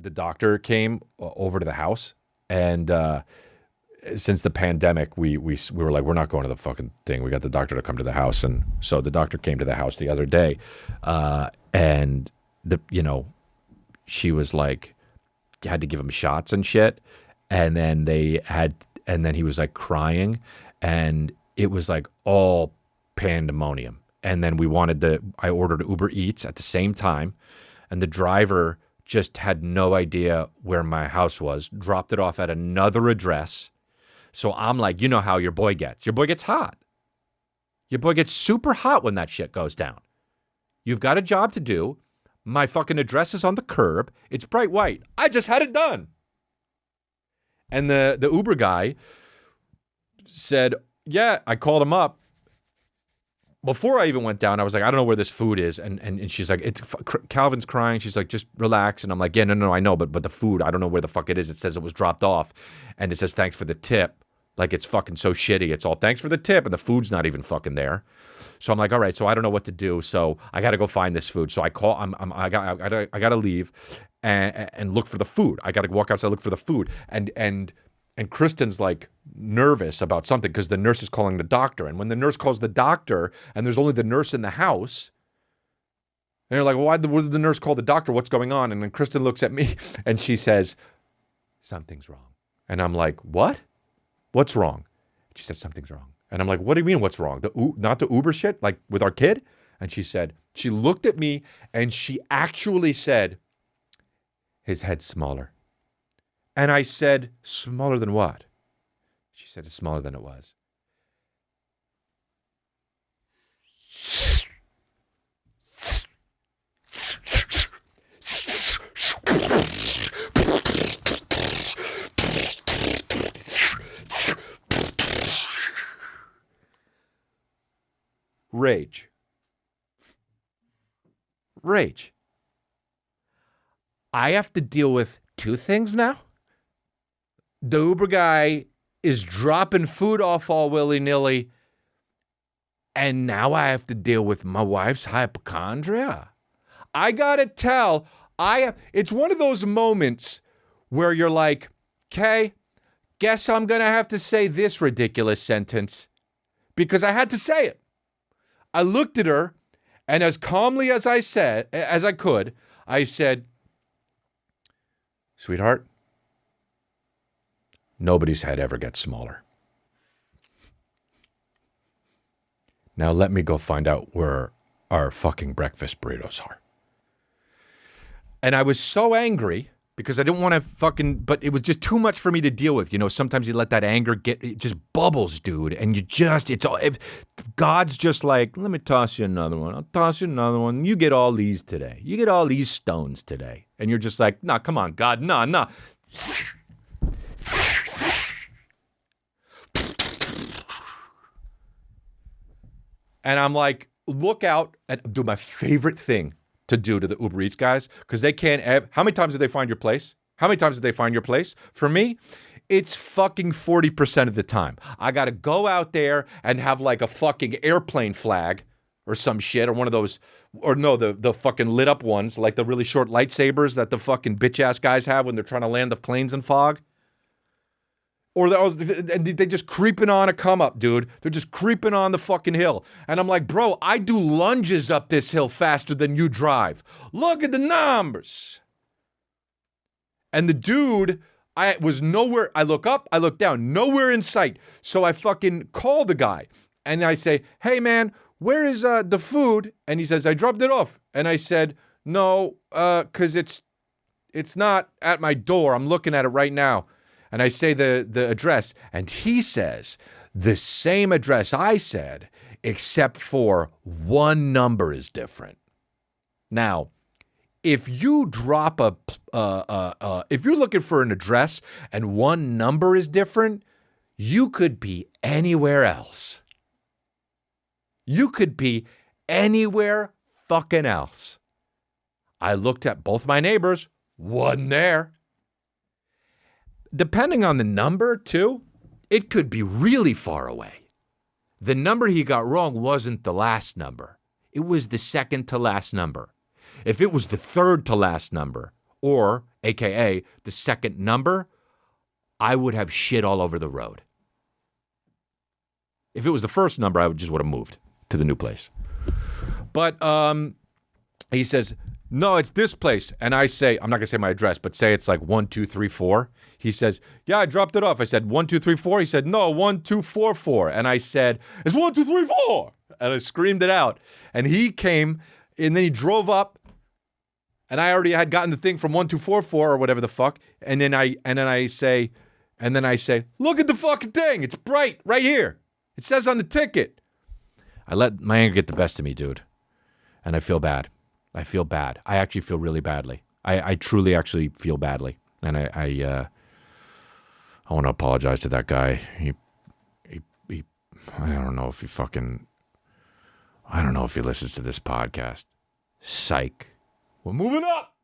the doctor came over to the house, and since the pandemic, we were like, we're not going to the fucking thing. We got the doctor to come to the house, and so the doctor came to the house the other day, and she was like, had to give him shots and shit, and then he was like crying, and it was like all pandemonium. And then I ordered Uber Eats at the same time, and the driver just had no idea where my house was, dropped it off at another address. So I'm like, you know how your boy gets. Your boy gets hot. Your boy gets super hot when that shit goes down. You've got a job to do. My fucking address is on the curb. It's bright white. I just had it done. And the Uber guy said, yeah, I called him up. Before I even went down, I was like, I don't know where this food is. And she's like, Calvin's crying. She's like, just relax. And I'm like, yeah, no, I know. But the food, I don't know where the fuck it is. It says it was dropped off. And it says, thanks for the tip. Like, it's fucking so shitty. It's all thanks for the tip. And the food's not even fucking there. So I'm like, all right, so I don't know what to do. So I got to go find this food. So I call, I got to leave and look for the food. I got to walk outside, look for the food. And Kristen's like nervous about something because the nurse is calling the doctor. And when the nurse calls the doctor and there's only the nurse in the house, and they're like, well, why did the nurse call the doctor? What's going on? And then Kristen looks at me and she says, something's wrong. And I'm like, what? What's wrong? She said, something's wrong. And I'm like, what do you mean what's wrong? Not the Uber shit, like with our kid? And she said, she looked at me and she actually said, his head's smaller. And I said, smaller than what? She said, it's smaller than it was. Rage. I have to deal with two things now. The Uber guy is dropping food off all willy-nilly, and now I have to deal with my wife's hypochondria. I gotta tell, it's one of those moments where you're like, okay, guess I'm gonna have to say this ridiculous sentence because I had to say it. I looked at her, and as calmly as I could, I said, sweetheart, nobody's head ever gets smaller. Now let me go find out where our fucking breakfast burritos are. And I was so angry because I didn't want to but it was just too much for me to deal with. You know, sometimes you let that anger it just bubbles, dude. And God's just like, let me toss you another one. I'll toss you another one. You get all these today. You get all these stones today. And you're just like, nah, come on, God, nah. And I'm like, look out and do my favorite thing to do to the Uber Eats guys, because they can't. How many times did they find your place? For me, it's fucking 40% of the time. I got to go out there and have like a fucking airplane flag or some shit, or one of those, or no, the fucking lit up ones, like the really short lightsabers that the fucking bitch ass guys have when they're trying to land the planes in fog. Or they just creeping on a come up, dude. They're just creeping on the fucking hill. And I'm like, bro, I do lunges up this hill faster than you drive. Look at the numbers. And the dude, I was nowhere. I look up, I look down, nowhere in sight. So I fucking call the guy. And I say, hey, man, where is the food? And he says, I dropped it off. And I said, no, because it's not at my door. I'm looking at it right now. And I say the address, and he says the same address I said, except for one number is different. Now, if you drop if you're looking for an address and one number is different, you could be anywhere else. You could be anywhere fucking else. I looked at both my neighbors, wasn't there. Depending on the number, too, it could be really far away. The number he got wrong wasn't the last number. It was the second to last number. If it was the third to last number, or AKA the second number, I would have shit all over the road. If it was the first number, I would have moved to the new place. But he says, no, it's this place. And I say, I'm not going to say my address, but say it's like 1234. He says, yeah, I dropped it off. I said, 1234? He said, no, 1244. And I said, it's 1234. And I screamed it out. And he came, and then he drove up, and I already had gotten the thing from 1244 or whatever the fuck. And then I say, look at the fucking thing. It's bright right here. It says on the ticket. I let my anger get the best of me, dude. And I feel bad. I feel bad. I actually feel really badly. I truly actually feel badly. And I want to apologize to that guy. He I don't know if he listens to this podcast. Psych. We're moving up.